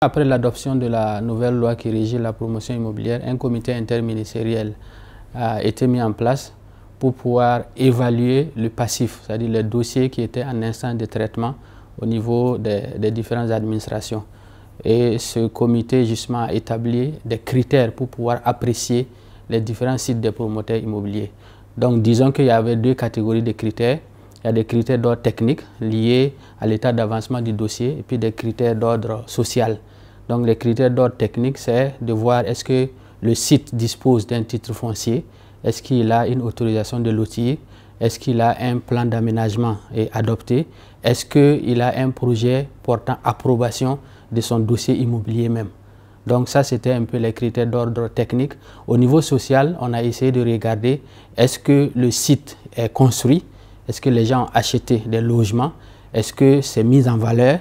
Après l'adoption de la nouvelle loi qui régit la promotion immobilière, un comité interministériel a été mis en place pour pouvoir évaluer le passif, c'est-à-dire les dossiers qui étaient en instance de traitement au niveau des différentes administrations. Et ce comité justement a établi des critères pour pouvoir apprécier les différents sites des promoteurs immobiliers. Donc disons qu'il y avait deux catégories de critères. Il y a des critères d'ordre technique liés à l'état d'avancement du dossier et puis des critères d'ordre social. Donc les critères d'ordre technique, c'est de voir est-ce que le site dispose d'un titre foncier, est-ce qu'il a une autorisation de lotir, est-ce qu'il a un plan d'aménagement adopté, est-ce qu'il a un projet portant approbation de son dossier immobilier même. Donc ça, c'était un peu les critères d'ordre technique. Au niveau social, on a essayé de regarder est-ce que le site est construit, est-ce que les gens ont acheté des logements, est-ce que c'est mis en valeur,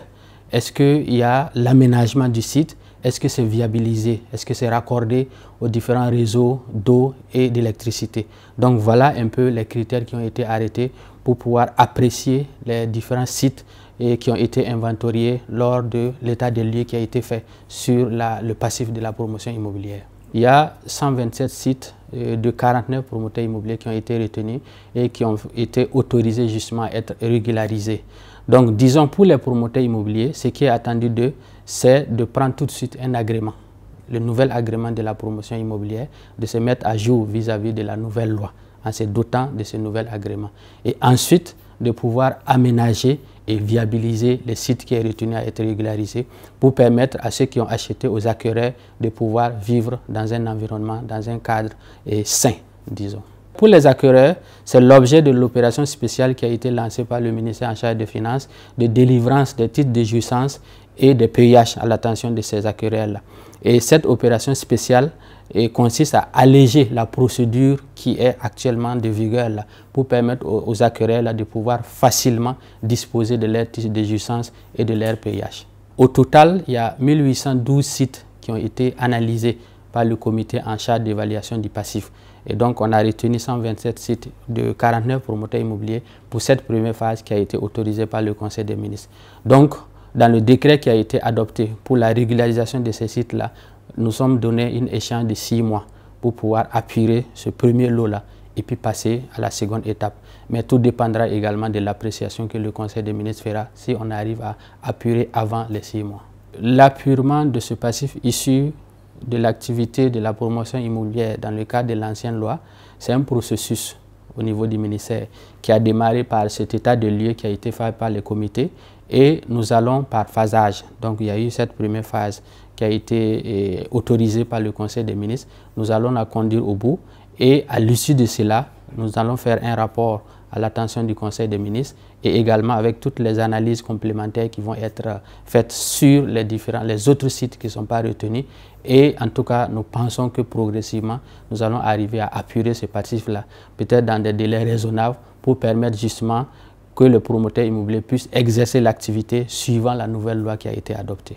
est-ce qu'il y a l'aménagement du site, est-ce que c'est viabilisé, est-ce que c'est raccordé aux différents réseaux d'eau et d'électricité. Donc voilà un peu les critères qui ont été arrêtés pour pouvoir apprécier les différents sites qui ont été inventoriés lors de l'état des lieux qui a été fait sur le passif de la promotion immobilière. Il y a 127 sites de 49 promoteurs immobiliers qui ont été retenus et qui ont été autorisés justement à être régularisés. Donc disons pour les promoteurs immobiliers, ce qui est attendu d'eux, c'est de prendre tout de suite un agrément, le nouvel agrément de la promotion immobilière, de se mettre à jour vis-à-vis de la nouvelle loi, en se dotant de ce nouvel agrément. Et ensuite, de pouvoir aménager et viabiliser les sites qui sont retenus à être régularisés pour permettre à ceux qui ont acheté, aux acquéreurs, de pouvoir vivre dans un environnement, dans un cadre sain, disons. Pour les acquéreurs, c'est l'objet de l'opération spéciale qui a été lancée par le ministère en charge des Finances de délivrance des titres de jouissance et de payage à l'attention de ces acquéreurs-là. Et cette opération spéciale consiste à alléger la procédure qui est actuellement de vigueur là, pour permettre aux acquéreurs là, de pouvoir facilement disposer de leurs titres de jouissance et de leur payage. Au total, il y a 1812 sites qui ont été analysés par le comité en charge d'évaluation du passif. Et donc, on a retenu 127 sites de 49 promoteurs immobiliers pour cette première phase qui a été autorisée par le Conseil des ministres. Donc, dans le décret qui a été adopté pour la régularisation de ces sites-là, nous sommes donné une échéance de 6 mois pour pouvoir apurer ce premier lot-là et puis passer à la seconde étape. Mais tout dépendra également de l'appréciation que le Conseil des ministres fera si on arrive à apurer avant les 6 mois. L'appurement de ce passif issu de l'activité de la promotion immobilière dans le cadre de l'ancienne loi, c'est un processus au niveau du ministère qui a démarré par cet état de lieu qui a été fait par les comités et nous allons par phasage. Donc il y a eu cette première phase qui a été autorisée par le Conseil des ministres. Nous allons la conduire au bout et à l'issue de cela, nous allons faire un rapport à l'attention du Conseil des ministres et également avec toutes les analyses complémentaires qui vont être faites sur les autres sites qui ne sont pas retenus. Et en tout cas, nous pensons que progressivement, nous allons arriver à apurer ce passif-là, peut-être dans des délais raisonnables pour permettre justement que le promoteur immobilier puisse exercer l'activité suivant la nouvelle loi qui a été adoptée.